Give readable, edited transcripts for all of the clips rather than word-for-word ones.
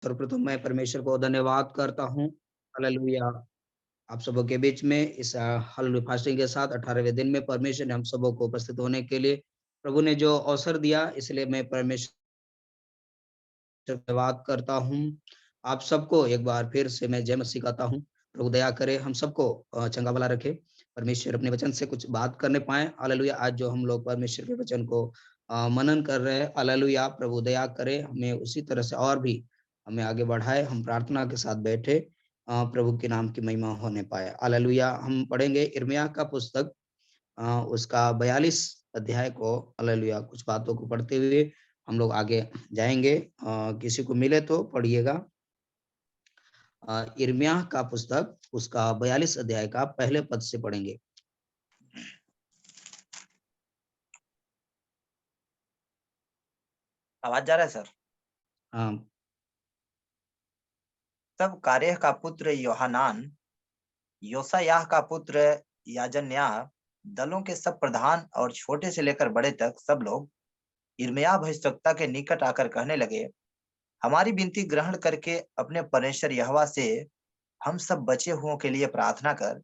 सर्वप्रथम मैं परमेश्वर को धन्यवाद करता हूँ। हालेलुया। आप सबों के बीच में इस हालेलुया फास्टिंग के साथ 18वें दिन में परमेश्वर ने हम सबों को उपस्थित होने के लिए प्रभु ने जो अवसर दिया, इसलिए मैं परमेश्वर का धन्यवाद करता हूँ। आप सबको एक बार फिर से मैं जय मसीह कहता हूँ। प्रभु दया करे हम सबको चंगा भला रखे। परमेश्वर अपने वचन से कुछ बात करने पाए। हालेलुया। आज जो हम लोग परमेश्वर के वचन को मनन कर रहे हैं। हालेलुया। प्रभु दया करे हमें उसी तरह से और भी हमें आगे बढ़ाए। हम प्रार्थना के साथ बैठे प्रभु के नाम की महिमा होने पाए। हालेलुया। हम पढ़ेंगे यिर्मयाह का पुस्तक उसका 42 अध्याय को। हालेलुया। कुछ बातों को पढ़ते हुए हम लोग आगे जाएंगे। किसी को मिले तो पढ़िएगा। यिर्मयाह का पुस्तक उसका 42 अध्याय का पहले पद से पढ़ेंगे। आवाज जा रहा है सर? हाँ। तब कारेह का पुत्र योहानान, योसायाह का पुत्र याजन्याह, दलों के सब प्रधान और छोटे से लेकर बड़े तक सब लोग यिर्मयाह भविष्यद्वक्ता के निकट आकर कहने लगे, हमारी विनती ग्रहण करके अपने परमेश्वर यहोवा से हम सब बचे हुओं के लिए प्रार्थना कर,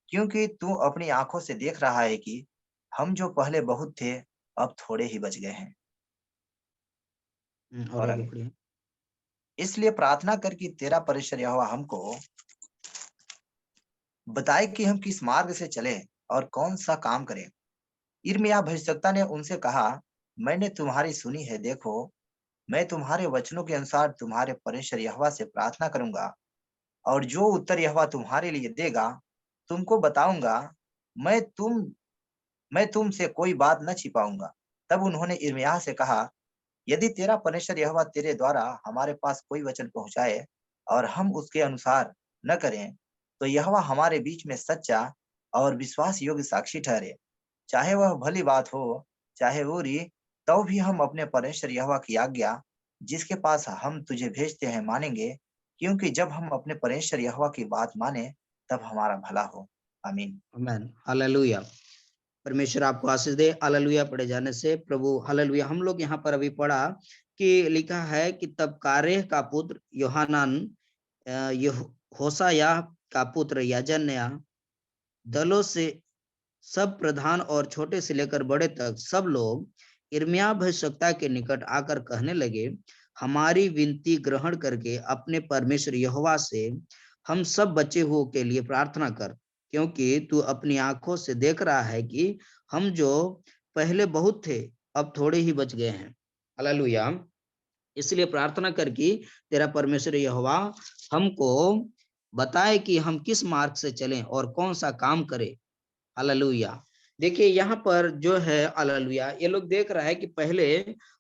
क्योंकि तू अपनी आंखों से देख रहा है कि हम जो पहले बहुत थे अब थोड़े ही बच गए हैं। और और आगे आगे, पढ़िए। इसलिए प्रार्थना कर कि तेरा परमेश्वर यहोवा हमको बताए कि हम किस मार्ग से चलें और कौन सा काम करें। यिर्मयाह भविष्यद्वक्ता ने उनसे कहा, मैंने तुम्हारी सुनी है, देखो मैं तुम्हारे वचनों के अनुसार तुम्हारे परमेश्वर यहोवा से प्रार्थना करूंगा, और जो उत्तर यहोवा तुम्हारे लिए देगा तुमको बताऊंगा। मैं तुम मैं तुमसे कोई बात न छिपाऊंगा। तब उन्होंने यिर्मयाह से कहा, यदि तेरा परमेश्वर यहोवा तेरे द्वारा हमारे पास कोई वचन पहुंचाए और हम उसके अनुसार न करें, तो यहोवा हमारे बीच में सच्चा और विश्वास योग्य साक्षी ठहरे, चाहे वह भली बात हो चाहे बुरी, तो भी हम अपने परमेश्वर यहोवा की आज्ञा जिसके पास हम तुझे भेजते हैं मानेंगे, क्योंकि जब हम अपने परमेश्वर यहोवा की बात माने तब हमारा भला हो। आमीन। आमीन। हालेलुया। परमेश्वर आपको आशीष दे। हालेलुया। पढ़े जाने से प्रभु हालेलुया। हम लोग यहाँ पर अभी पढ़ा कि लिखा है कि तब कारेह का पुत्र योहानान, होशायाह का पुत्र याजन्याह, दलों से सब प्रधान और छोटे से लेकर बड़े तक सब लोग यिर्मयाह भविष्यद्वक्ता के निकट आकर कहने लगे, हमारी विनती ग्रहण करके अपने परमेश्वर यहोवा से हम सब बचे हुओं के लिए प्रार्थना कर, क्योंकि तू अपनी आंखों से देख रहा है कि हम जो पहले बहुत थे अब थोड़े ही बच गए हैं। हालेलुया। इसलिए प्रार्थना कर कि तेरा परमेश्वर यहोवा हमको बताए कि हम किस मार्ग से चलें और कौन सा काम करें। हालेलुया। देखिए यहाँ पर जो है हालेलुया, ये लोग देख रहा है कि पहले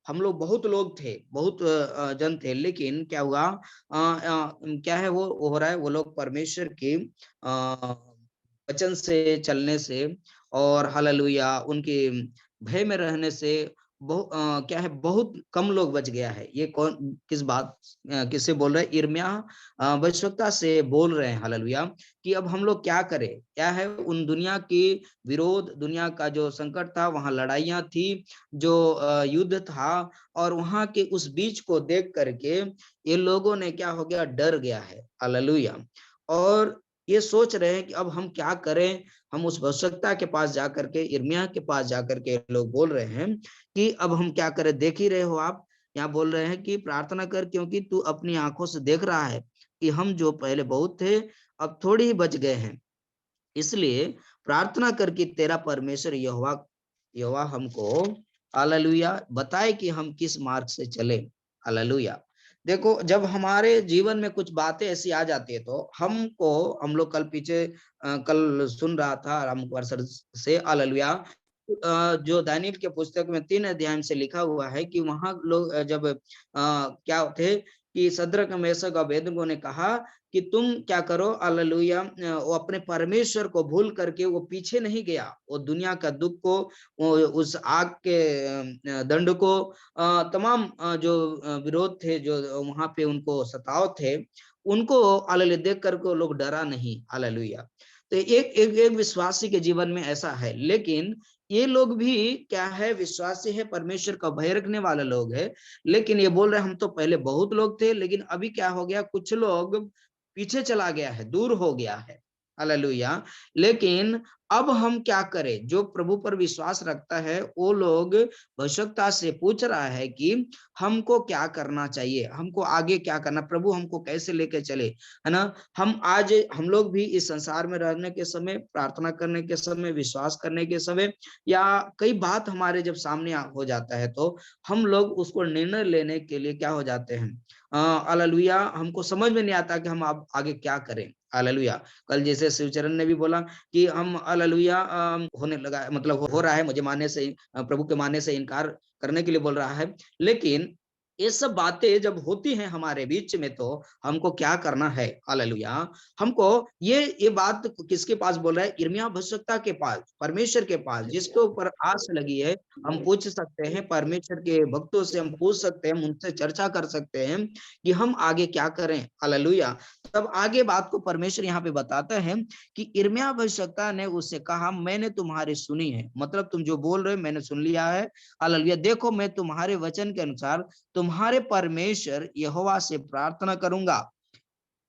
हम लोग बहुत लोग थे, बहुत जन थे, लेकिन क्या हुआ, क्या है वो हो रहा है, वो लोग परमेश्वर के वचन से चलने से और हालेलुया उनके भय में रहने से क्या है, बहुत कम लोग बच गया है। ये कौन किस बात किससे बोल रहे हैं? यिर्मयाह भविष्यद्वक्ता से बोल रहे हैं। हालेलुया। कि अब हम लोग क्या करें, क्या है, उन दुनिया की विरोध, दुनिया का जो संकट था, वहां लड़ाइयां थी, जो युद्ध था, और वहां के उस बीच को देख करके ये लोगों ने क्या हो गया, डर गया है। हालेलुया। और ये सोच रहे हैं कि अब हम क्या करें। हम उस भविष्यद्वक्ता के पास जाकर के, यिर्मयाह के पास जाकर के लोग बोल रहे हैं कि अब हम क्या करें। देख ही रहे हो आप, यहाँ बोल रहे हैं कि प्रार्थना कर, क्योंकि तू अपनी आंखों से देख रहा है कि हम जो पहले बहुत थे अब थोड़ी ही बच गए हैं। इसलिए प्रार्थना करके तेरा परमेश्वर यहोवा यहोवा हमको हालेलुया बताए कि हम किस मार्ग से चले। हालेलुया। देखो, जब हमारे जीवन में कुछ बातें ऐसी आ जाती है तो हम लोग कल पीछे कल सुन रहा था रामकुमार सर से। हालेलुया। जो दानियल के पुस्तक में 3 अध्याय से लिखा हुआ है कि वहां लोग जब क्या थे कि शद्रक मेशक अबेदनगो ने कहा कि तुम क्या करो। हालेलुया। वो अपने परमेश्वर को भूल करके वो पीछे नहीं गया, वो दुनिया का दुख को, वो उस आग के दंड को, तमाम जो विरोध थे, जो वहां पे उनको सताव थे, उनको हालेलुया देख करके लोग डरा नहीं। हालेलुया। तो एक एक एक विश्वासी के जीवन में ऐसा है। लेकिन ये लोग भी क्या है, विश्वासी है, परमेश्वर का भय रखने वाले लोग है, लेकिन ये बोल रहे हम तो पहले बहुत लोग थे, लेकिन अभी क्या हो गया, कुछ लोग पीछे चला गया है, दूर हो गया है। हालेलुया। लेकिन अब हम क्या करें? जो प्रभु पर विश्वास रखता है वो लोग भविष्यवक्ता से पूछ रहा है कि हमको क्या करना चाहिए, हमको आगे क्या करना, प्रभु हमको कैसे लेके चले, है ना। हम लोग भी इस संसार में रहने के समय, प्रार्थना करने के समय, विश्वास करने के समय, या कई बात हमारे जब सामने हो जाता है तो हम लोग उसको निर्णय लेने के लिए क्या हो जाते हैं, हालेलुया, हमको समझ में नहीं आता कि हम अब आगे क्या करें। हालेलुया। कल जैसे शिवचरण ने भी बोला कि हम हालेलुया होने लगा, मतलब हो रहा है, मुझे मानने से प्रभु के मानने से इनकार करने के लिए बोल रहा है। लेकिन ये सब बातें जब होती हैं हमारे बीच में तो हमको क्या करना है? हालेलुया। हमको ये बात किसके पास बोल रहा है? यिर्मयाह भविष्यवक्ता के पास, परमेश्वर के पास, जिसके ऊपर आस लगी है। हम पूछ सकते हैं, परमेश्वर के भक्तों से हम पूछ सकते हैं, उनसे चर्चा कर सकते हैं कि हम आगे क्या करें। हालेलुया। तब आगे बात को परमेश्वर यहाँ पे बताता है कि यिर्मयाह भविष्यवक्ता ने उससे कहा, मैंने तुम्हारी सुनी है, मतलब तुम जो बोल रहे हो मैंने सुन लिया है। हालेलुया। देखो, मैं तुम्हारे वचन के अनुसार तुम्हारे परमेश्वर यहोवा से प्रार्थना करूंगा।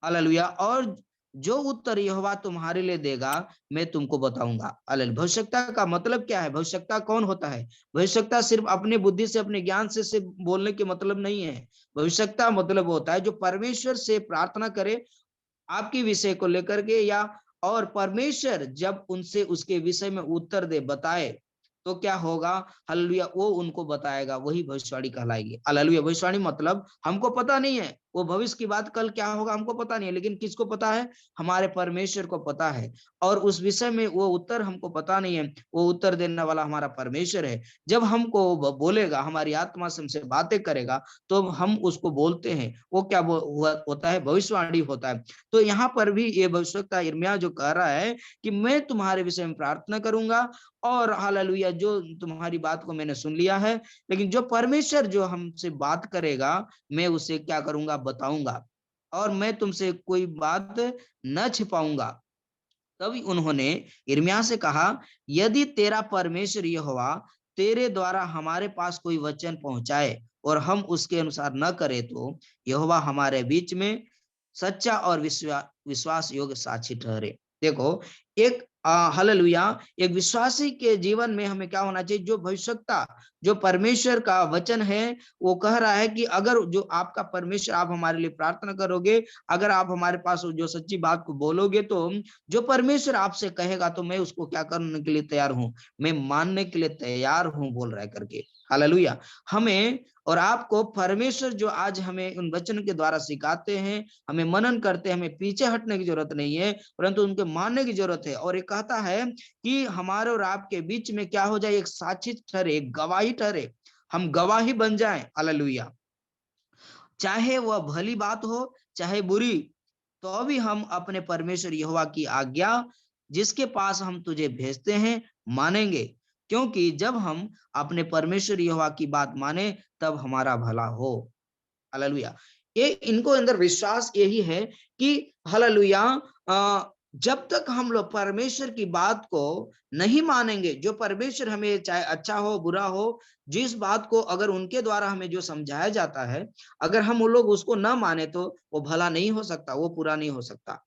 हालेलुया। और जो उत्तर यहोवा तुम्हारे लिए देगा मैं तुमको बताऊंगा। हालेलुया। भविष्यवक्ता का मतलब क्या है? भविष्यवक्ता कौन होता है? भविष्यवक्ता सिर्फ अपने बुद्धि से, अपने ज्ञान से बोलने के मतलब नहीं है। भविष्यवक्ता मतलब होता है जो परमेश्वर से प्रार्थना करे आपके विषय को लेकर के, या और परमेश्वर जब उनसे उसके विषय में उत्तर दे, बताए, तो क्या होगा? हालेलुया, वो उनको बताएगा, वही भविष्यवाणी कहलाएगी। हालेलुया। भविष्यवाणी मतलब हमको पता नहीं है, वो भविष्य की बात कल क्या होगा हमको पता नहीं है, लेकिन किसको पता है? हमारे परमेश्वर को पता है। और उस विषय में वो उत्तर हमको पता नहीं है, वो उत्तर देने वाला हमारा परमेश्वर है। जब हमको बोलेगा, हमारी आत्मा से हमसे बातें करेगा, तो हम उसको बोलते हैं, वो क्या होता है? भविष्यवाणी होता है। तो यहाँ पर भी ये भविष्यवक्ता यिर्मयाह जो कह रहा है कि मैं तुम्हारे विषय में प्रार्थना करूंगा, और हालेलुया, जो तुम्हारी बात को मैंने सुन लिया है, लेकिन जो परमेश्वर जो हमसे बात करेगा मैं उसे क्या करूंगा? बताऊंगा, और मैं तुमसे कोई बात न छिपाऊंगा। तभी उन्होंने यिर्मयाह से कहा, यदि तेरा परमेश्वर यहोवा तेरे द्वारा हमारे पास कोई वचन पहुंचाए और हम उसके अनुसार न करें, तो यहोवा हमारे बीच में सच्चा और विश्वास योग्य साक्षी ठहरे। देखो, एक हालेलुया, एक विश्वासी के जीवन में हमें क्या होना चाहिए? जो भविष्यवक्ता, जो परमेश्वर का वचन है, वो कह रहा है कि अगर जो आपका परमेश्वर, आप हमारे लिए प्रार्थना करोगे, अगर आप हमारे पास जो सच्ची बात को बोलोगे, तो जो परमेश्वर आपसे कहेगा तो मैं उसको क्या करने के लिए तैयार हूं? मैं मानने के लिए तैयार हूं, बोल रहा है करके। हालेलुया। हमें और आपको परमेश्वर जो आज हमें उन वचन के द्वारा सिखाते हैं, हमें मनन करते हैं, हमें पीछे हटने की जरूरत नहीं है, परंतु उनके मानने की जरूरत है। और ये कहता है कि हमारे और आपके बीच में क्या हो जाए? एक साक्षी ठहरे, एक गवाही ठहरे, हम गवाही बन जाएं। हालेलुया। चाहे वह भली बात हो, चाहे बुरी, तो भी हम अपने परमेश्वर यहोवा की आज्ञा, जिसके पास हम तुझे भेजते हैं, मानेंगे, क्योंकि जब हम अपने परमेश्वर यहोवा की बात माने तब हमारा भला हो। हालेलुया। ये इनको अंदर विश्वास यही है कि हालेलुया, जब तक हम लोग परमेश्वर की बात को नहीं मानेंगे, जो परमेश्वर हमें, चाहे अच्छा हो बुरा हो, जिस बात को अगर उनके द्वारा हमें जो समझाया जाता है, अगर हम वो लोग उसको ना माने तो वो भला नहीं हो सकता, वो पूरा नहीं हो सकता।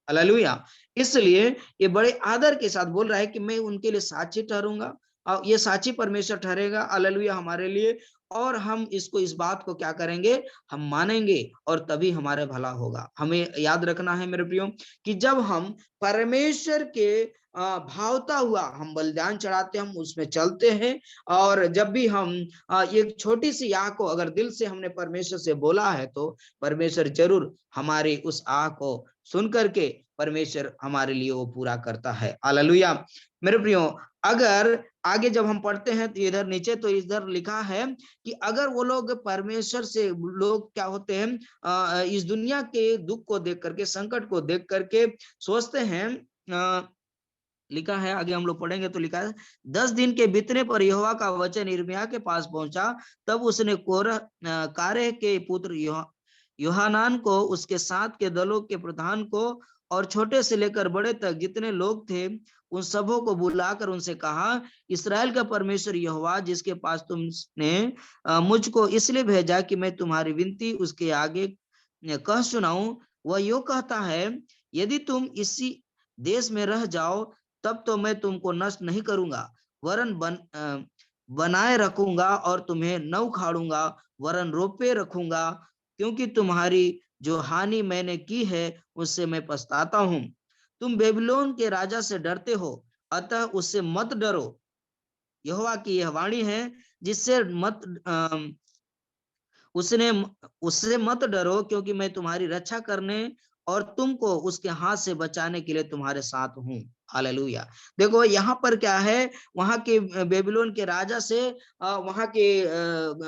हालेलुया। इसलिए ये बड़े आदर के साथ बोल रहा है कि मैं उनके लिए साक्षी ठहरूंगा, और ये साक्षी परमेश्वर ठहरेगा। हालेलुया, हमारे लिए। और हम इसको, इस बात को क्या करेंगे? हम मानेंगे, और तभी हमारे भला होगा। हमें याद रखना है मेरे प्रियो, कि जब हम परमेश्वर के भावता हुआ हम बलिदान चढ़ाते, हम उसमें चलते हैं, और जब भी हम एक छोटी सी आह को अगर दिल से हमने परमेश्वर से बोला है, तो परमेश्वर जरूर हमारी उस आह को सुन करके परमेश्वर हमारे लिए वो पूरा करता है। हालेलुया। मेरे प्रियो, अगर आगे जब हम पढ़ते हैं तो इधर नीचे तो इधर लिखा है कि अगर वो लोग परमेश्वर से, लोग क्या होते हैं, इस दुनिया के दुख को देख करके, संकट को देख करके सोचते हैं, लिखा है आगे हम लोग पढ़ेंगे तो लिखा है, 10 दिन के बीतने पर यहोवा का वचन यिर्मयाह के पास पहुंचा। तब उसने कारेह के पुत्र योहानान को, उसके साथ के दलों के प्रधान को और छोटे से लेकर बड़े तक जितने लोग थे उन सबों को बुलाकर उनसे कहा, इस्राएल का परमेश्वर यहोवा जिसके पास तुमने मुझको इसलिए भेजा कि मैं तुम्हारी विनती उसके आगे कह सुनाऊं, वह यो कहता है, यदि तुम इसी देश में रह जाओ तब तो मैं तुमको नष्ट नहीं करूंगा, वरन बनाए रखूंगा और तुम्हें न उखाड़ूंगा, वरन रोपे रखूंगा, क्योंकि तुम्हारी जो हानि मैंने की है उससे मैं पछताता हूं। तुम बेबीलोन के राजा से डरते हो, अतः उससे मत डरो। यहोवा की यह वाणी है, जिससे मत उसने उससे मत डरो, क्योंकि मैं तुम्हारी रक्षा करने और तुमको उसके हाथ से बचाने के लिए तुम्हारे साथ हूँ। हालेलुया। देखो यहाँ पर क्या है, वहां के बेबीलोन के राजा से वहां के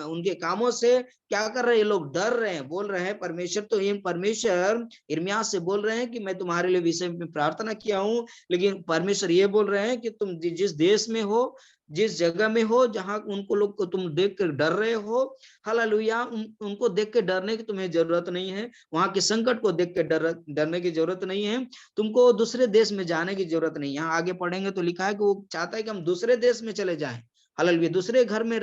उनके कामों से क्या कर रहे हैं, ये लोग डर रहे हैं। बोल रहे हैं परमेश्वर, तो ये परमेश्वर यिर्मयाह से बोल रहे हैं कि मैं तुम्हारे लिए विषय में प्रार्थना किया हूँ, लेकिन परमेश्वर ये बोल रहे हैं कि तुम जिस देश में हो, जिस जगह में हो, जहां उनको लोग को तुम देख कर डर रहे हो, हालेलुया, उनको देख के डरने की तुम्हें जरूरत नहीं है, वहां के संकट को देख के डरने की जरूरत नहीं है, तुमको दूसरे देश में जाने की जरूरत नहीं। यहाँ आगे पढ़ेंगे तो लिखा है कि वो चाहता है कि हम दूसरे देश में चले जाएं, हालेलुया, दूसरे घर में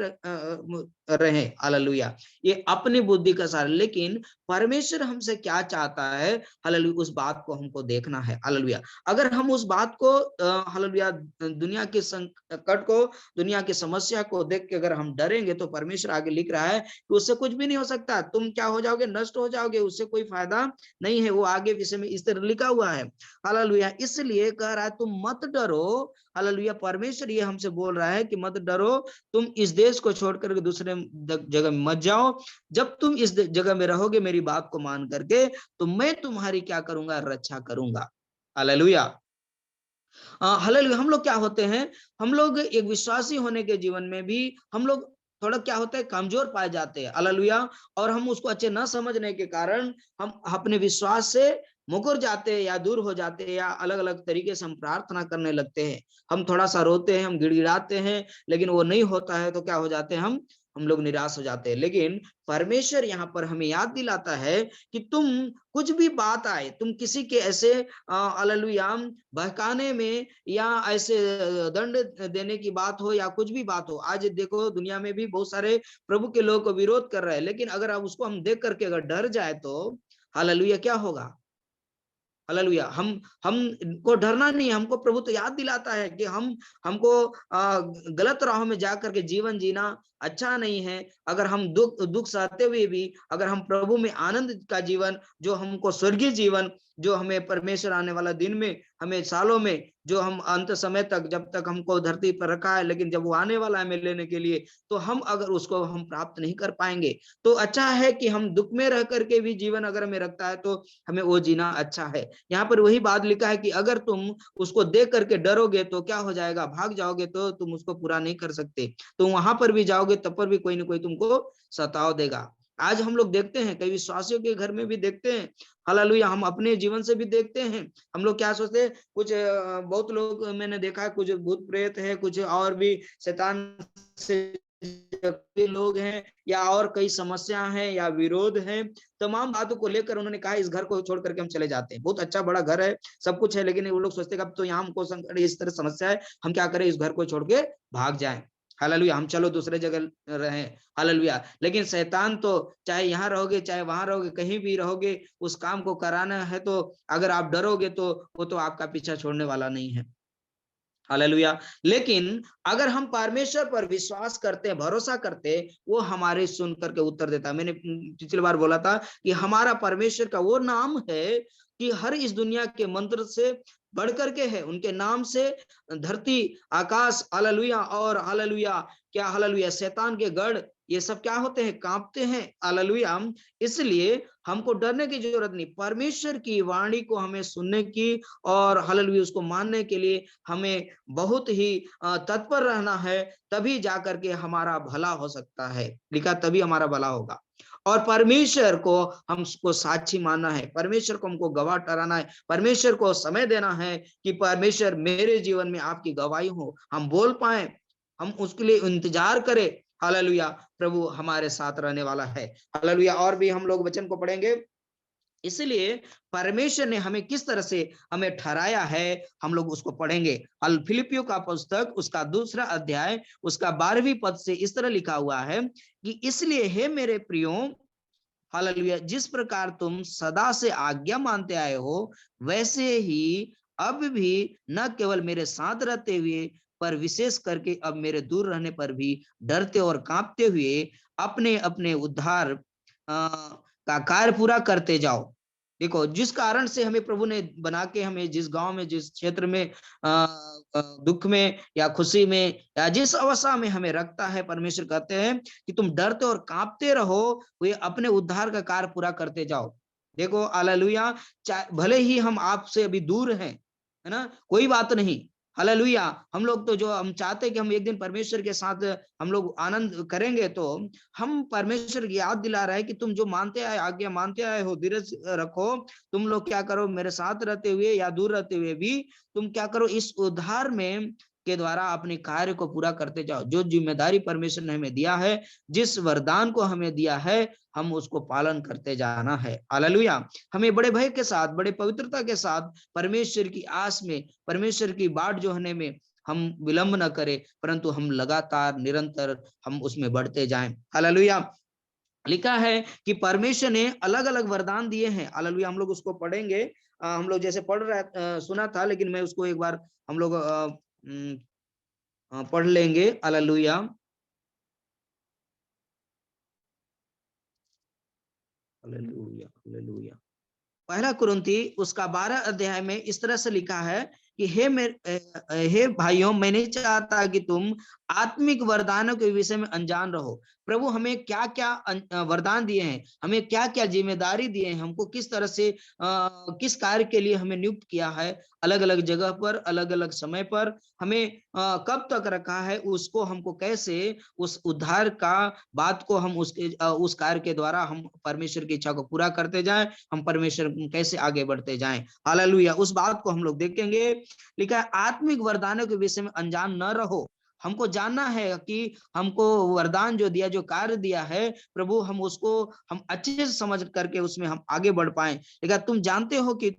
रहे, हालेलुया, ये अपनी बुद्धि का सार। लेकिन परमेश्वर हमसे क्या चाहता है, हालेलुया, उस बात को हमको देखना है, हालेलुया। अगर हम उस बात को हालेलुया, दुनिया के संकट को, दुनिया की समस्या को देख के अगर हम डरेंगे, तो परमेश्वर आगे लिख रहा है कि उससे कुछ भी नहीं हो सकता, तुम क्या हो जाओगे, नष्ट हो जाओगे, उससे कोई फायदा नहीं है। वो आगे विषय में इस तरह लिखा हुआ है, हालेलुया। इसलिए कह रहा है तुम मत डरो, हालेलुया। परमेश्वर ये हमसे बोल रहा है कि मत डरो, तुम इस देश को छोड़कर दूसरे जगह में मत जाओ। जब तुम इस जगह में रहोगे मेरी बात को मान करके, तो मैं तुम्हारी क्या करूंगा, रक्षा करूंगा, हालेलुया। हालेलुया। हम लोग क्या होते हैं, हम लोग एक विश्वासी होने के जीवन में भी हम लोग थोड़ा क्या होता है, कमजोर पाए जाते हैं, हालेलुया। और हम उसको अच्छे न समझने के कारण हम अपने विश्वास से मुकर जाते हैं या दूर हो जाते हैं, या अलग अलग तरीके से हम प्रार्थना करने लगते हैं। हम थोड़ा सा रोते हैं, हम गिड़गिड़ाते हैं, लेकिन वो नहीं होता है तो क्या हो जाते हैं, हम लोग निराश हो जाते हैं। लेकिन परमेश्वर यहाँ पर हमें याद दिलाता है कि तुम कुछ भी बात आए, तुम किसी के ऐसे हालेलुया बहकाने में, या ऐसे दंड देने की बात हो, या कुछ भी बात हो। आज देखो दुनिया में भी बहुत सारे प्रभु के लोग को विरोध कर रहे हैं, लेकिन अगर आप उसको हम देख करके अगर डर जाए तो हालेलुया क्या होगा, हालेलुया। हमको डरना नहीं, हमको प्रभु तो याद दिलाता है कि हमको गलत राहों में जाकर के जीवन जीना अच्छा नहीं है। अगर हम दुख दुख सहते हुए भी अगर हम प्रभु में आनंद का जीवन, जो हमको स्वर्गीय जीवन, जो हमें परमेश्वर आने वाला दिन में, हमें सालों में, जो हम अंत समय तक, जब तक हमको धरती पर रखा है, लेकिन जब वो आने वाला है हमें लेने के लिए, तो हम अगर उसको हम प्राप्त नहीं कर पाएंगे, तो अच्छा है कि हम दुख में रह करके भी जीवन अगर हमें रखता है तो हमें वो जीना अच्छा है। यहाँ पर वही बात लिखा है कि अगर तुम उसको देख करके डरोगे तो क्या हो जाएगा, भाग जाओगे तो तुम उसको पूरा नहीं कर सकते। तो वहां पर भी जाओगे तब पर भी कोई ना कोई तुमको सताव देगा। आज हम लोग देखते हैं, कई विश्वासियों के घर में भी देखते हैं, हालेलुया, हम अपने जीवन से भी देखते हैं। हम लोग क्या सोचते हैं, कुछ बहुत लोग मैंने देखा है, कुछ भूत प्रेत है, कुछ और भी शैतान से लोग हैं, या और कई समस्या हैं या विरोध हैं, तमाम बातों को लेकर उन्होंने कहा इस घर को छोड़ करके हम चले जाते हैं। बहुत अच्छा बड़ा घर है, सब कुछ है, लेकिन वो लोग सोचते हैं अब तो यहाँ हमको संकट, इस तरह समस्या है, हम क्या करें, इस घर को छोड़ के भाग जाएं, हालेलुया, हम चलो दूसरे जगह रहें, हालेलुया। लेकिन शैतान तो चाहे यहाँ रहोगे चाहे वहां रहोगे, कहीं भी रहोगे, उस काम को कराना है, तो अगर आप डरोगे तो वो तो आपका पीछा छोड़ने वाला नहीं है, हालेलुया। लेकिन अगर हम परमेश्वर पर विश्वास करते हैं, भरोसा करते, वो हमारे सुन करके उत्तर देता है। मैंने पिछली बार बोला था कि हमारा परमेश्वर का वो नाम है कि हर इस दुनिया के मंत्र से बढ़ करके है, उनके नाम से धरती आकाश, हालेलुया, और हालेलुया क्या, हालेलुया, शैतान के गढ़, ये सब क्या होते हैं, कांपते हैं, हालेलुया। इसलिए हमको डरने की जरूरत नहीं, परमेश्वर की वाणी को हमें सुनने की और हालेलुया उसको मानने के लिए हमें बहुत ही तत्पर रहना है, तभी जाकर के हमारा भला हो सकता है। लिखा तभी हमारा भला होगा। और परमेश्वर को हमको साक्षी मानना है, परमेश्वर को हमको गवाह ठहराना है, परमेश्वर को समय देना है कि परमेश्वर मेरे जीवन में आपकी गवाही हो, हम बोल पाए, हम उसके लिए इंतजार करें, हालेलुया, प्रभु हमारे साथ रहने वाला है, हालेलुया। और भी हम लोग वचन को पढ़ेंगे, इसलिए परमेश्वर ने हमें किस तरह से हमें ठहराया है, हम लोग उसको पढ़ेंगे। अल फिलिपियों का पुस्तक उसका 2 अध्याय उसका 12वीं पद से इस तरह लिखा हुआ है कि इसलिए हे मेरे प्रियो, हालेलुया, जिस प्रकार तुम सदा से आज्ञा मानते आए हो, वैसे ही अब भी न केवल मेरे साथ रहते हुए, पर विशेष करके अब मेरे दूर रहने पर भी डरते और कांपते हुए अपने अपने उद्धार का कार्य पूरा करते जाओ। देखो, जिस कारण से हमें प्रभु ने बना के हमें जिस गांव में, जिस क्षेत्र में, दुख में या खुशी में या जिस अवस्था में हमें रखता है, परमेश्वर कहते हैं कि तुम डरते और कांपते रहो, वे अपने उद्धार का कार्य पूरा करते जाओ। देखो, हालेलुया, भले ही हम आपसे अभी दूर हैं, है ना, कोई बात नहीं। हालेलुया, हम लोग तो जो हम चाहते हैं कि हम एक दिन परमेश्वर के साथ हम लोग आनंद करेंगे, तो हम परमेश्वर की याद दिला रहे हैं कि तुम जो मानते आए, आज्ञा मानते आए हो, धीरज रखो। तुम लोग क्या करो, मेरे साथ रहते हुए या दूर रहते हुए भी तुम क्या करो, इस उद्धार में के द्वारा अपने कार्य को पूरा करते जाओ। जो जिम्मेदारी परमेश्वर ने हमें दिया है, जिस वरदान को हमें दिया है, हम उसको पालन करते जाना है। हालेलुया, हमें बड़े भय के साथ, बड़े पवित्रता के साथ परमेश्वर की आस में, परमेश्वर की बाट जोहने में हम विलंब न करें, परंतु हम लगातार निरंतर हम उसमें बढ़ते जाएं। हालेलुया, लिखा है कि परमेश्वर ने अलग अलग वरदान दिए हैं। हालेलुया, हम लोग उसको पढ़ेंगे। हम लोग जैसे पढ़ रहे सुना था, लेकिन मैं उसको एक बार हम लोग पढ़ लेंगे। Hallelujah, hallelujah, hallelujah. पहला कुरिन्थी उसका 12 अध्याय में इस तरह से लिखा है कि हे भाइयों, मैं नहीं चाहता कि तुम आत्मिक वरदानों के विषय में अनजान रहो। प्रभु हमें क्या क्या वरदान दिए हैं, हमें क्या क्या जिम्मेदारी दिए हैं, हमको किस तरह से किस कार्य के लिए हमें नियुक्त किया है, अलग अलग जगह पर, अलग अलग समय पर हमें कब तक रखा है, उसको हमको कैसे उस उद्धार का बात को हम उसके उस कार्य के द्वारा हम परमेश्वर की इच्छा को पूरा करते जाएं, हम परमेश्वर कैसे आगे बढ़ते जाएं। हालेलुया, उस बात को हम लोग देखेंगे। लिखा है आत्मिक वरदानों के विषय में अनजान न रहो। हमको जानना है कि हमको वरदान जो दिया, जो कार्य दिया है प्रभु, हम उसको हम अच्छे से समझ करके उसमें हम आगे बढ़ पाए। लेकिन तुम जानते हो कि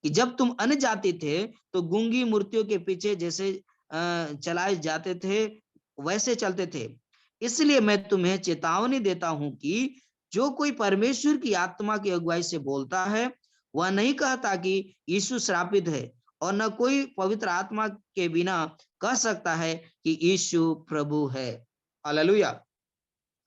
जब तुम अन्य जाति थे तो गूंगी मूर्तियों के पीछे जैसे चलाए जाते थे, वैसे चलते थे। इसलिए मैं तुम्हें चेतावनी देता हूं कि जो कोई परमेश्वर की आत्मा की अगुवाई से बोलता है, वह नहीं कहता कि यीशु श्रापित है, और न कोई पवित्र आत्मा के बिना कह सकता है कि यीशु प्रभु है। हालेलुया,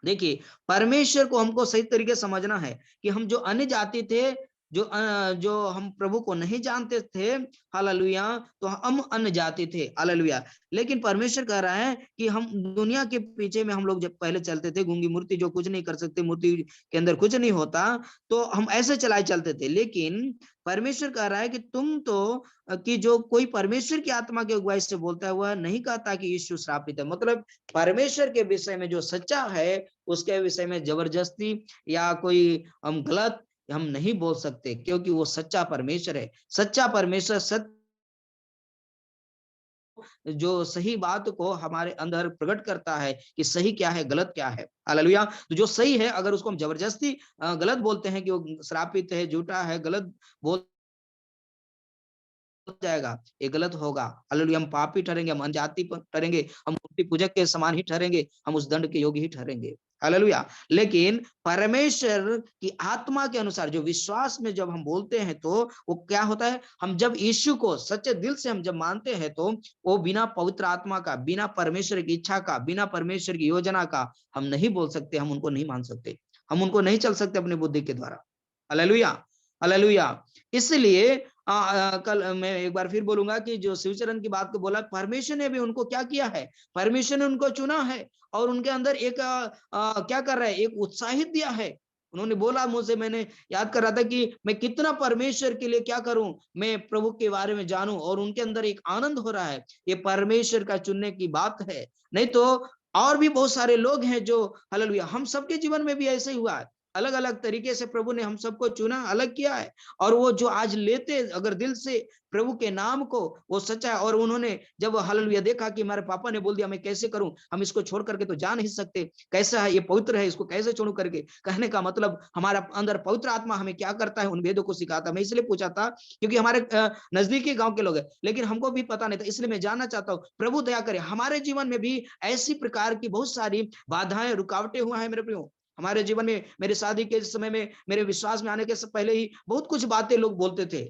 देखिए, परमेश्वर को हमको सही तरीके से समझना है कि हम जो अन्य जाति थे, जो हम प्रभु को नहीं जानते थे, हालेलुया, तो हम अन्य जाति थे। हालेलुया, लेकिन परमेश्वर कह रहा है कि हम दुनिया के पीछे में हम लोग जब पहले चलते थे, गूंगी मूर्ति जो कुछ नहीं कर सकते, मूर्ति के अंदर कुछ नहीं होता, तो हम ऐसे चलाए चलते थे। लेकिन परमेश्वर कह रहा है कि तुम तो कि जो कोई परमेश्वर की आत्मा की अगुवाई से बोलता है, वह नहीं कहता कि यीशु श्रापित है। मतलब परमेश्वर के विषय में जो सच्चा है, उसके विषय में जबरदस्ती या कोई हम गलत हम नहीं बोल सकते, क्योंकि वो सच्चा परमेश्वर है। सच्चा परमेश्वर सत्य जो सही बात को हमारे अंदर प्रकट करता है कि सही क्या है, गलत क्या है। हालेलुया, तो जो सही है, अगर उसको हम जबरदस्ती गलत बोलते हैं कि वो श्रापित है, झूठा है, गलत बोल जाएगा, ये गलत होगा। हालेलुया, हम पापी ठहरेंगे, हम अनजाति ठहरेंगे, हम मूर्ति पूजक के समान ही ठहरेंगे, हम उस दंड के योग्य ही ठहरेंगे। हालेलुया, लेकिन परमेश्वर की आत्मा के अनुसार जो विश्वास में जब हम बोलते हैं, तो वो क्या होता है, हम जब यीशु को सच्चे दिल से हम जब मानते हैं, तो वो बिना पवित्र आत्मा का, बिना परमेश्वर की इच्छा का, बिना परमेश्वर की योजना का हम नहीं बोल सकते, हम उनको नहीं मान सकते, हम उनको नहीं चल सकते अपनी बुद्धि के द्वारा। हालेलुया, हालेलुया, इसलिए कल मैं एक बार फिर बोलूंगा कि जो शिवचरण की बात को बोला, परमेश्वर ने भी उनको क्या किया है, परमेश्वर ने उनको चुना है और उनके अंदर एक क्या कर रहा है, एक उत्साहित दिया है। उन्होंने बोला मुझसे, मैंने याद कर रहा था कि मैं कितना परमेश्वर के लिए क्या करूं, मैं प्रभु के बारे में जानूं, और उनके अंदर एक आनंद हो रहा है। ये परमेश्वर का चुनने की बात है। नहीं तो और भी बहुत सारे लोग हैं जो, हालेलुया, हम सबके जीवन में भी ऐसे ही हुआ है। अलग अलग तरीके से प्रभु ने हम सबको चुना, अलग किया है। और वो जो आज लेते अगर दिल से प्रभु के नाम को, वो सच्चा है। और उन्होंने जब हालेलुया देखा कि हमारे पापा ने बोल दिया, मैं कैसे करूं, हम इसको छोड़ करके तो जा नहीं सकते, कैसा है ये, पवित्र है, इसको कैसे छोड़ू करके। कहने का मतलब हमारा अंदर पवित्र आत्मा हमें क्या करता है, उन वेदों को सिखाता। मैं इसलिए पूछा था क्योंकि हमारे नजदीकी गांव के लोग हैं, लेकिन हमको भी पता नहीं था, इसलिए मैं जानना चाहता हूँ। प्रभु दया करे हमारे जीवन में भी ऐसी प्रकार की बहुत सारी बाधाएं, रुकावटें हुआ है मेरे प्रियो। हमारे जीवन में, मेरे शादी के समय में, मेरे विश्वास में आने के पहले ही बहुत कुछ बातें लोग बोलते थे,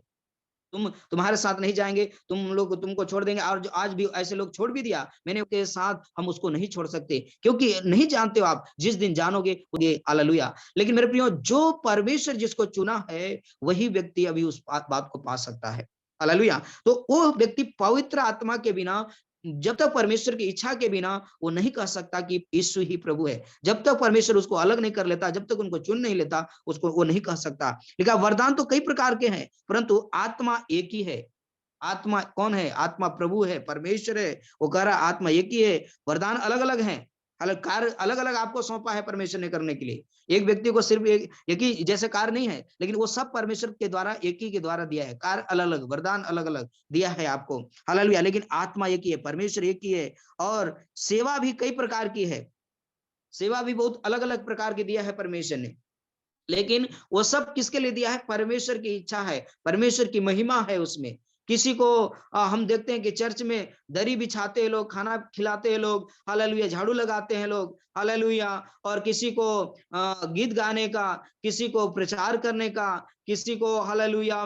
तुम्हारे साथ नहीं जाएंगे, तुमको छोड़ देंगे। और जो आज भी ऐसे लोग छोड़ भी दिया मैंने के साथ, हम उसको नहीं छोड़ सकते, क्योंकि नहीं जानते हो आप, जिस दिन जानोगे ये हालेलुया। लेकिन मेरे प्रियो, जो परमेश्वर जिसको चुना है वही व्यक्ति अभी उस बात को पा सकता है। हालेलुया। तो वो व्यक्ति पवित्र आत्मा के बिना, जब तक परमेश्वर की इच्छा के बिना, वो नहीं कह सकता कि यीशु ही प्रभु है। जब तक परमेश्वर उसको अलग नहीं कर लेता, जब तक उनको चुन नहीं लेता, उसको वो नहीं कह सकता। लेकिन वरदान तो कई प्रकार के हैं, परंतु आत्मा एक ही है। आत्मा कौन है? आत्मा प्रभु है, परमेश्वर है। वो कह रहा आत्मा एक ही है, वरदान अलग अलग हैं, अलग कार्य अलग अलग आपको सौंपा है परमेश्वर ने करने के लिए। एक व्यक्ति को सिर्फ एक ही जैसे कार्य नहीं है, लेकिन वो सब परमेश्वर के द्वारा, एक ही के द्वारा दिया है। कार्य अलग अलग, वरदान अलग अलग दिया है आपको, हालेलुया। लेकिन आत्मा एक ही है, परमेश्वर एक ही है। और सेवा भी कई प्रकार की है, सेवा भी बहुत अलग अलग प्रकार की दिया है परमेश्वर ने। लेकिन वो सब किसके लिए दिया है? परमेश्वर की इच्छा है, परमेश्वर की महिमा है उसमें। किसी को हम देखते हैं कि चर्च में दरी बिछाते हैं लोग, खाना खिलाते हैं लोग, हालेलुया, झाड़ू लगाते हैं लोग, हालेलुया। और किसी को गीत गाने का, किसी को प्रचार करने का, किसी को हालेलुया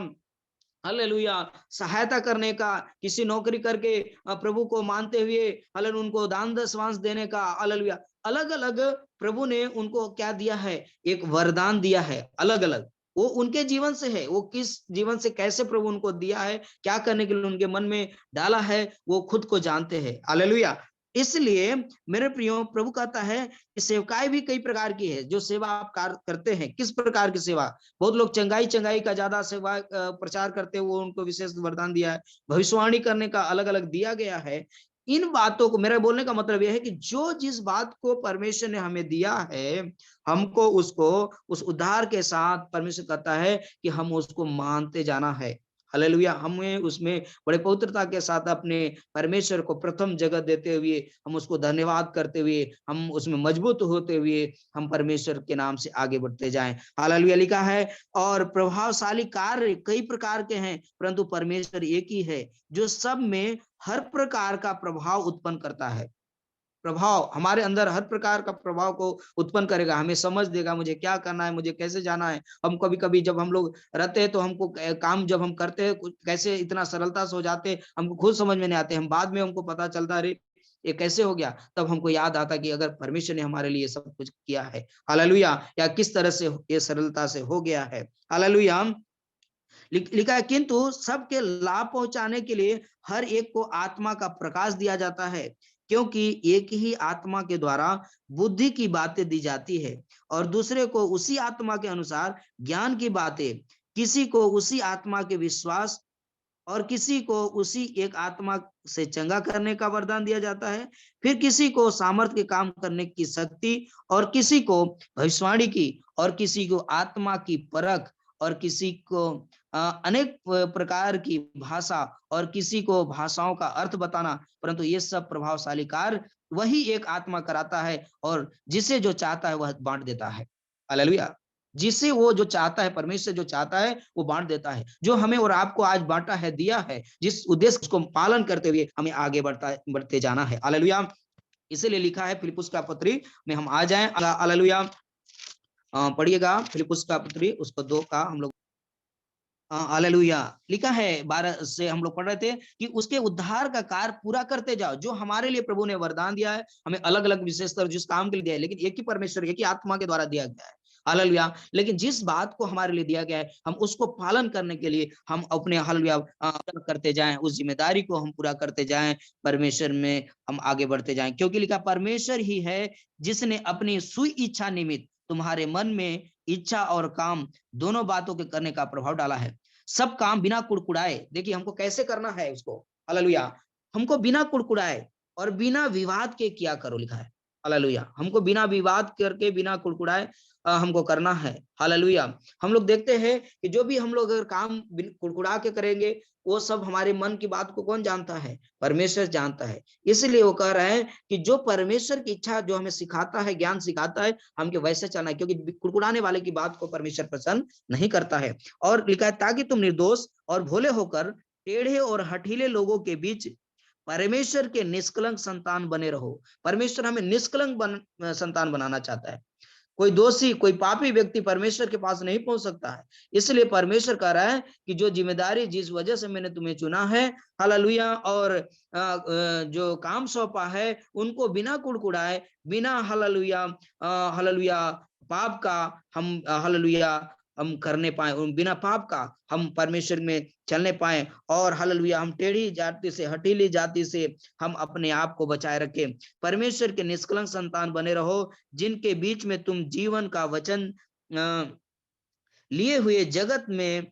हालेलुया सहायता करने का, किसी नौकरी करके प्रभु को मानते हुए हालेलुया उनको दान दशवांश देने का, हालेलुया। अलग अलग प्रभु ने उनको क्या दिया है? एक वरदान दिया है, अलग अलग। वो उनके जीवन से है, वो किस जीवन से कैसे प्रभु उनको दिया है, क्या करने के लिए उनके मन में डाला है, वो खुद को जानते हैं, हालेलुया। इसलिए मेरे प्रियो, प्रभु कहता है कि सेवकाई भी कई प्रकार की है। जो सेवा आप करते हैं, किस प्रकार की सेवा? बहुत लोग चंगाई चंगाई का ज्यादा सेवा प्रचार करते हैं, वो उनको विशेष वरदान दिया है। भविष्यवाणी करने का अलग अलग दिया गया है। इन बातों को, मेरा बोलने का मतलब यह है कि जो जिस बात को परमेश्वर ने हमें दिया है, हमको उसको उस उद्धार के साथ परमेश्वर कहता है कि हम उसको मानते जाना है, हालेलुया। हमें उसमें बड़े पवित्रता के साथ अपने परमेश्वर को प्रथम जगह देते हुए, हम उसको धन्यवाद करते हुए, हम उसमें मजबूत होते हुए, हम परमेश्वर के नाम से आगे बढ़ते जाएं, हालेलुया। लिखा है, और प्रभावशाली कार्य कई प्रकार के हैं, परंतु परमेश्वर एक ही है, जो सब में हर प्रकार का प्रभाव उत्पन्न करता है। प्रभाव हमारे अंदर हर प्रकार का प्रभाव को उत्पन्न करेगा, हमें समझ देगा मुझे क्या करना है, मुझे कैसे जाना है। हम कभी कभी जब हम लोग रहते हैं तो हमको काम जब हम करते हैं कैसे इतना सरलता से हो जाते हैं, हमको खुद समझ में नहीं आते, हम बाद में हमको पता चलता अरे ये कैसे हो गया। तब हमको याद आता कि अगर परमेश्वर ने हमारे लिए सब कुछ किया है, हालेलुया, या किस तरह से ये सरलता से हो गया है, हालेलुया। लिखा है, किंतु सबके लाभ पहुंचाने के लिए हर एक को आत्मा का प्रकाश दिया जाता है, क्योंकि एक ही आत्मा के द्वारा बुद्धि की बातें दी जाती है, और दूसरे को उसी आत्मा के अनुसार ज्ञान की बातें, किसी को उसी आत्मा के विश्वास, और किसी को उसी एक आत्मा से चंगा करने का वरदान दिया जाता है। फिर किसी को सामर्थ के काम करने की शक्ति, और किसी को भविष्यवाणी की, और किसी को आत्मा की परख, और किसी को अनेक प्रकार की भाषा, और किसी को भाषाओं का अर्थ बताना। परंतु ये सब प्रभावशाली कार्य वही एक आत्मा कराता है, और जिसे जो चाहता है वह बांट देता है, हालेलुया। जिसे वो जो चाहता है, परमेश्वर जो चाहता है वो बांट देता है। जो हमें और आपको आज बांटा है, दिया है, जिस उद्देश्य को पालन करते हुए हमें आगे बढ़ते जाना है, हालेलुया। इसीलिए लिखा है फिलिप्पुस का पत्री में हम आ जाएं, हालेलुया। पढ़िएगा फिलिप्पुस का पत्री, उसको 2 का हम लोग, हालेलुया। लिखा है 12 से हम लोग पढ़ रहे थे कि उसके उद्धार का कार्य पूरा करते जाओ, जो हमारे लिए प्रभु ने वरदान दिया है। हमें अलग अलग विशेषतर जिस काम के लिए दिया है, लेकिन एक ही परमेश्वर, एक ही आत्मा के द्वारा दिया गया है, हालेलुया। लेकिन जिस बात को हमारे लिए दिया गया है, हम उसको पालन करने के लिए हम अपने हालेलुया करते जाएं, उस जिम्मेदारी को हम पूरा करते जाएं, परमेश्वर में हम आगे बढ़ते जाएं। क्योंकि लिखा, परमेश्वर ही है जिसने अपनी सुई इच्छा निमित्त तुम्हारे मन में इच्छा और काम दोनों बातों के करने का प्रभाव डाला है। सब काम बिना कुड़कुड़ाए, देखिए हमको कैसे करना है उसको, हालेलुया। हमको बिना कुड़कुड़ाए और बिना विवाद के किया करो, लिखा है, हालेलुया। हमको बिना विवाद करके, बिना कुड़कुड़ाए हमको करना है। हालेलुया। हम लोग देखते हैं कि जो भी हम लोग अगर काम कुड़कुड़ा के करेंगे, वो सब हमारे मन की बात को कौन जानता है? परमेश्वर जानता है। इसलिए वो कह रहे हैं कि जो परमेश्वर की इच्छा जो हमें सिखाता है, ज्ञान सिखाता है, हमको वैसे चलना है, क्योंकि कुड़कुड़ाने वाले की बात को परमेश्वर पसंद नहीं करता है। और लिखा है, ताकि तुम निर्दोष और भोले होकर टेढ़े और हठीले लोगों के बीच परमेश्वर के निष्कलंक संतान बने रहो। परमेश्वर हमें निष्कलंक संतान बनाना चाहता है। कोई दोषी, कोई पापी व्यक्ति परमेश्वर के पास नहीं पहुंच सकता है। इसलिए परमेश्वर कह रहा है कि जो जिम्मेदारी जिस वजह से मैंने तुम्हें चुना है, हालेलुया, और जो काम सौंपा है, उनको बिना कुड़कुड़ाए, बिना हालेलुया हालेलुया पाप का हम हालेलुया हम करने पाए, बिना पाप का हम परमेश्वर में चलने पाए, और हालेलुया हम टेढ़ी जाति से, हठीली जाति से हम अपने आप को बचाए रखें। परमेश्वर के निष्कलंक संतान बने रहो, जिनके बीच में तुम जीवन का वचन लिए हुए जगत में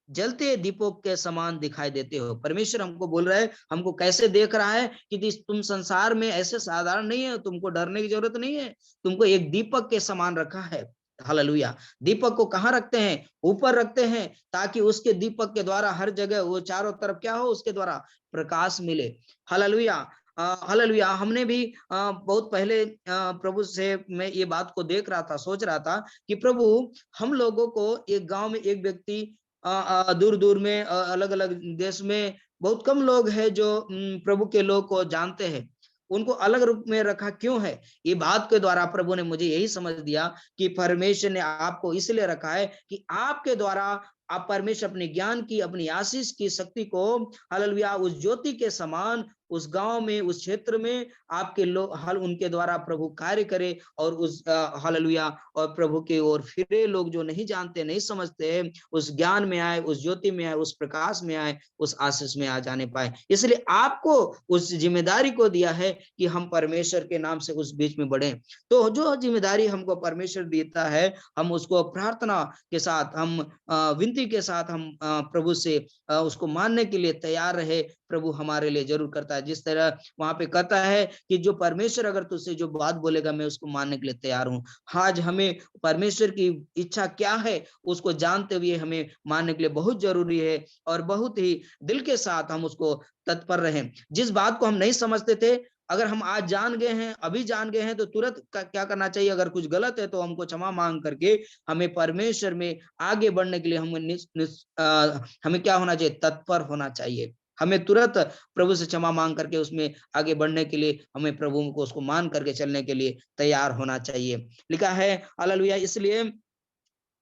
जलते दीपों के समान दिखाई देते हो। परमेश्वर हमको बोल रहा है, हमको कैसे देख रहा है कि तुम संसार में ऐसे साधारण नहीं है, तुमको डरने की जरूरत नहीं है, तुमको एक दीपक के समान रखा है। हालेलुया। दीपक को कहाँ रखते हैं? ऊपर रखते हैं, ताकि उसके दीपक के द्वारा हर जगह वो चारों तरफ क्या हो, उसके द्वारा प्रकाश मिले। हालेलुया। हालेलुया। हमने भी बहुत पहले प्रभु से मैं ये बात को देख रहा था, सोच रहा था कि प्रभु, हम लोगों को एक गांव में एक व्यक्ति दूर दूर में अलग अलग देश में बहुत कम लोग हैं जो प्रभु के लोग को जानते हैं। उनको अलग रूप में रखा क्यों है? ये बात के द्वारा प्रभु ने मुझे यही समझ दिया कि परमेश्वर ने आपको इसलिए रखा है कि आपके द्वारा आप परमेश्वर अपने ज्ञान की, अपनी आशीष की शक्ति को हालेलुया उस ज्योति के समान उस गांव में, उस क्षेत्र में आपके लोग हल उनके द्वारा प्रभु कार्य करे, और उस हालेलुया और प्रभु की ओर फिरे। लोग जो नहीं जानते, नहीं समझते हैं, उस ज्ञान में आए, उस ज्योति में आए, उस प्रकाश में आए, उस आशीष में आ जाने पाए। इसलिए आपको उस जिम्मेदारी को दिया है कि हम परमेश्वर के नाम से उस बीच में बढ़े। तो जो जिम्मेदारी हमको परमेश्वर देता है, हम उसको प्रार्थना के साथ, हम विनती के साथ हम प्रभु से उसको मानने के लिए तैयार रहे। प्रभु हमारे लिए जरूर करता है। जिस तरह वहां पे कहता है कि जो परमेश्वर अगर तुझसे जो बात बोलेगा, मैं उसको मानने के लिए तैयार हूं। आज हमें परमेश्वर की इच्छा क्या है उसको जानते हुए हमें मानने के लिए बहुत जरूरी है, और बहुत ही दिल के साथ हम उसको तत्पर रहें। जिस बात को हम नहीं समझते थे, अगर हम आज जान गए हैं, अभी जान गए हैं, तो तुरंत क्या करना चाहिए? अगर कुछ गलत है तो हमको क्षमा मांग करके हमें परमेश्वर में आगे बढ़ने के लिए हमें क्या होना चाहिए? तत्पर होना चाहिए। हमें तुरंत प्रभु से क्षमा मांग करके उसमें आगे बढ़ने के लिए, हमें प्रभु को उसको मान करके चलने के लिए तैयार होना चाहिए। लिखा है हालेलुया। इसलिए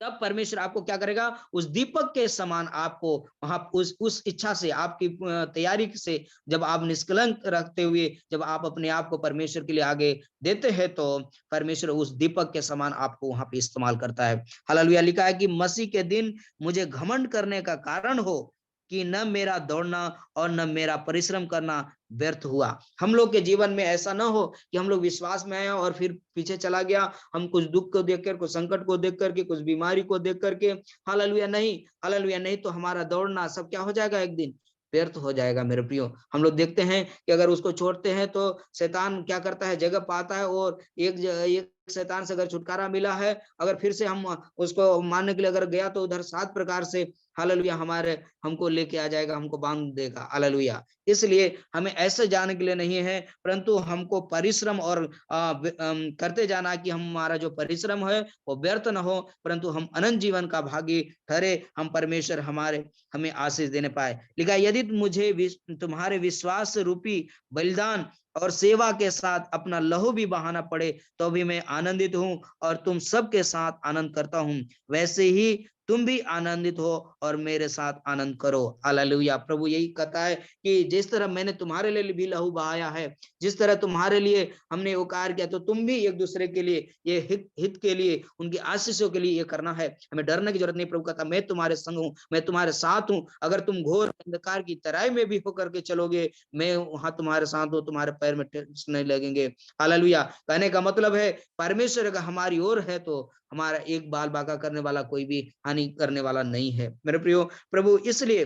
तब परमेश्वर आपको क्या करेगा? उस दीपक के समान आपको वहां उस इच्छा से, आपकी तैयारी से, जब आप निष्कलंक रखते हुए, जब आप अपने आप को परमेश्वर के लिए आगे देते हैं, तो परमेश्वर उस दीपक के समान आपको वहां पे इस्तेमाल करता है। हालेलुया। लिखा है कि मसीह के दिन मुझे घमंड करने का कारण हो कि न मेरा दौड़ना और न मेरा परिश्रम करना व्यर्थ हुआ। हम लोग के जीवन में ऐसा ना हो कि हम लोग विश्वास में आए और फिर पीछे चला गया, हम कुछ दुख को देखकर, कुछ संकट को देख करके, कुछ बीमारी को देख करके, हालेलुया नहीं, हालेलुया नहीं, तो हमारा दौड़ना सब क्या हो जाएगा? एक दिन व्यर्थ हो जाएगा। मेरे प्रियो, हम लोग देखते हैं कि अगर उसको छोड़ते हैं तो शैतान क्या करता है? जगह पाता है, और एक शैतान से अगर छुटकारा मिला है, अगर फिर से हम उसको मानने के लिए अगर गया, तो उधर 7 प्रकार से हालेलुया हमारे हमको लेके आ जाएगा, हमको बांध देगा। हालेलुया। इसलिए हमें ऐसे जाने के लिए नहीं है, परंतु हमको परिश्रम और करते जाना कि हमारा जो परिश्रम है वो व्यर्थ न हो, परंतु हम अनंत जीवन का भागी ठहरे, हम परमेश्वर हमें आशीष देने पाए। लिखा, यदि मुझे तुम्हारे विश्वास रूपी बलिदान और सेवा के साथ अपना लहू भी बहाना पड़े, तो भी मैं आनंदित हूं और तुम सबके साथ आनंद करता हूं। वैसे ही तुम भी आनंदित हो और मेरे साथ आनंद करो। हालेलुया। प्रभु यही कहता है कि जिस तरह मैंने तुम्हारे लिए भी लहू बहाया है, जिस तरह तुम्हारे लिए हमने उपकार किया, तो तुम भी एक दूसरे के लिए, ये हित के लिए, उनकी आशीषों के लिए ये करना है। हमें डरने की जरूरत नहीं। प्रभु कहता, मैं तुम्हारे संग हूं, मैं तुम्हारे साथ हूं। अगर तुम घोर अंधकार की तराई में भी होकर के चलोगे, मैं वहां तुम्हारे साथ हूं, तुम्हारे पैर में ठेस नहीं लगेंगे। हालेलुया। कहने का मतलब है, परमेश्वर अगर हमारी ओर है तो हमारा एक बाल बाका करने वाला कोई भी हानि करने वाला नहीं है। मेरे प्रियो, प्रभु इसलिए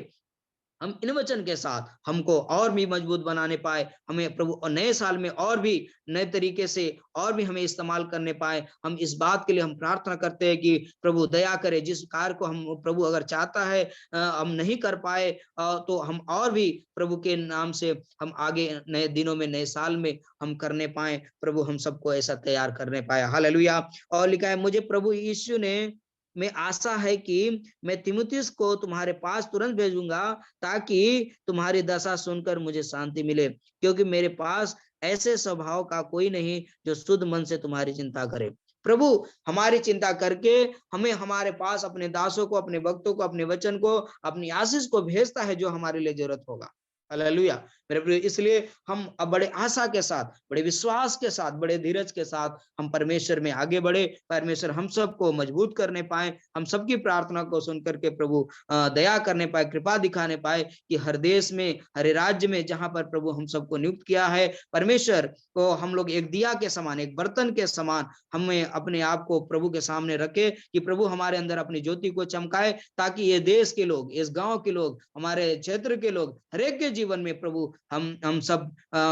हम इन वचन के साथ हमको और भी मजबूत बनाने पाए, हमें प्रभु और नए साल में और भी नए तरीके से और भी हमें इस्तेमाल करने पाए। हम इस बात के लिए हम प्रार्थना करते हैं कि प्रभु दया करे, जिस कार्य को हम प्रभु अगर चाहता है हम नहीं कर पाए, तो हम और भी प्रभु के नाम से हम आगे नए दिनों में, नए साल में हम करने पाए। प्रभु हम सबको ऐसा तैयार करने पाए। हालेलुया। और लिखा है, मुझे प्रभु यीशु ने में आशा है कि मैं तीमुथियुस को तुम्हारे पास तुरंत भेजूंगा, ताकि तुम्हारी दशा सुनकर मुझे शांति मिले, क्योंकि मेरे पास ऐसे स्वभाव का कोई नहीं जो शुद्ध मन से तुम्हारी चिंता करे। प्रभु हमारी चिंता करके हमें हमारे पास अपने दासों को, अपने भक्तों को, अपने वचन को, अपनी आशीष को भेजता है जो हमारे लिए जरूरत होगा। हालेलुया मेरे प्रिय, इसलिए हम अब बड़े आशा के साथ, बड़े विश्वास के साथ, बड़े धीरज के साथ हम परमेश्वर में आगे बढ़े। परमेश्वर हम सबको मजबूत करने पाए, हम सबकी प्रार्थना को सुन करके प्रभु दया करने पाए, कृपा दिखाने पाए कि हर देश में, हर राज्य में जहां पर प्रभु हम सबको नियुक्त किया है, परमेश्वर को हम लोग एक दिया के समान, एक बर्तन के समान हमें अपने आप को प्रभु के सामने रखे कि प्रभु हमारे अंदर अपनी ज्योति को चमकाए, ताकि ये देश के लोग, इस गांव के लोग, हमारे क्षेत्र के लोग, हर एक के जीवन में प्रभु हम सब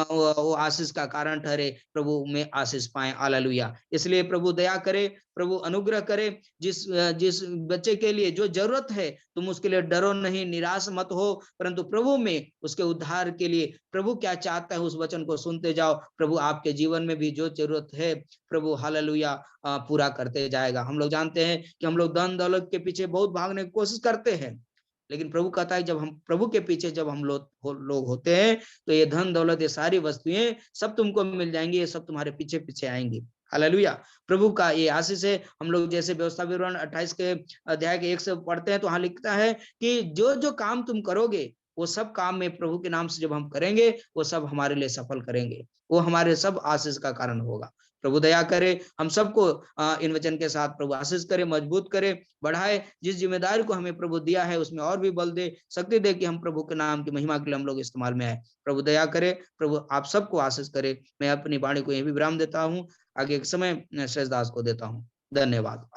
वो आशीष का कारण ठहरे, प्रभु में आशीष पाए। हालेलुया। इसलिए प्रभु दया करे, प्रभु अनुग्रह करे। जिस बच्चे के लिए जो जरूरत है, तुम उसके लिए डरो नहीं, निराश मत हो, परंतु प्रभु में उसके उद्धार के लिए प्रभु क्या चाहता है उस वचन को सुनते जाओ। प्रभु आपके जीवन में भी जो जरूरत है, प्रभु हालेलुया पूरा करते जाएगा। हम लोग जानते हैं कि हम लोग धन दौलत के पीछे बहुत भागने की कोशिश करते हैं, लेकिन प्रभु कहता है जब हम प्रभु के पीछे जब हम लोग होते हैं, तो ये धन दौलत, ये सारी वस्तुएं सब तुमको मिल जाएंगी, ये सब तुम्हारे पीछे पीछे आएंगी। हालेलुया। प्रभु का ये आशीष है। हम लोग जैसे व्यवस्था विवरण 28 के अध्याय के 1 से पढ़ते हैं, तो वहां लिखता है कि जो जो काम तुम करोगे, वो सब काम में प्रभु के नाम से जब हम करेंगे, वो सब हमारे लिए सफल करेंगे, वो हमारे सब आशीष का कारण होगा। प्रभु दया करे, हम सबको इन वचन के साथ प्रभु आशीष करे, मजबूत करे, बढ़ाए। जिस जिम्मेदारी को हमें प्रभु दिया है उसमें और भी बल दे, शक्ति दे कि हम प्रभु के नाम की महिमा के लिए हम लोग इस्तेमाल में आए। प्रभु दया करे, प्रभु आप सबको आशीष करे। मैं अपनी वाणी को यही विराम देता हूँ, आगे एक समय शेषदास को देता हूँ। धन्यवाद।